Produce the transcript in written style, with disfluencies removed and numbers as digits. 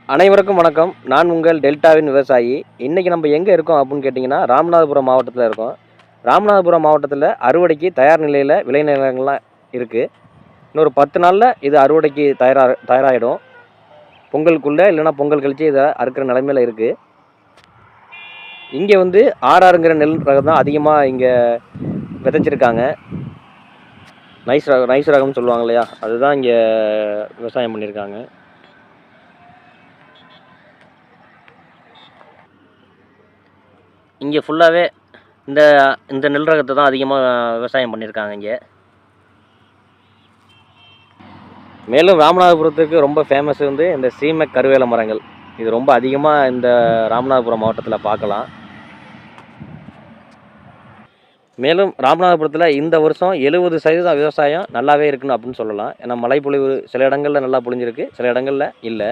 அனைவருக்கும் வணக்கம். நான் உங்கள் டெல்டாவின் விவசாயி. இன்னைக்கு நம்ம எங்க இருக்கோம் அப்படின்னு கேட்டிங்கன்னா, ராமநாதபுரம் மாவட்டத்தில இருக்கோம். ராமநாதபுரம் மாவட்டத்தில அறுவடைக்கு தயார் நிலையில விளைநிலங்கள்லாம் இருக்கு. இன்னொரு 10 நாள்ல இது அறுவடைக்கு தயாராயிடும். பொங்கலுக்குள்ள இல்லைன்னா பொங்கல் கழிச்சு இதை அறுக்கிற நிலைமையில இருக்கு. இங்க வந்து ஆர்ஆர்ங்கிற நெல் ரகம் தான் அதிகமா இங்க விதைச்சிருக்காங்க. நைஸ் ரகம்னு சொல்லுவாங்க இல்லையா? அதுதான் இங்க விவசாயம் பண்ணியிருக்காங்க. இங்கே ஃபுல்லாகவே இந்த இந்த நெல் ரகத்தை தான் அதிகமாக விவசாயம் பண்ணியிருக்காங்க இங்கே. மேலும் ராமநாதபுரத்துக்கு ரொம்ப ஃபேமஸ் வந்து இந்த சீமை கருவேல மரங்கள். இது ரொம்ப அதிகமாக இந்த ராமநாதபுரம் மாவட்டத்தில் பார்க்கலாம். மேலும் ராமநாதபுரத்தில் இந்த வருஷம் 70% விவசாயம் நல்லாவே இருக்குன்னு அப்படின்னு சொல்லலாம். ஏன்னா மழை பொழிவு சில இடங்களில் நல்லா பொழிஞ்சிருக்கு, சில இடங்களில் இல்லை.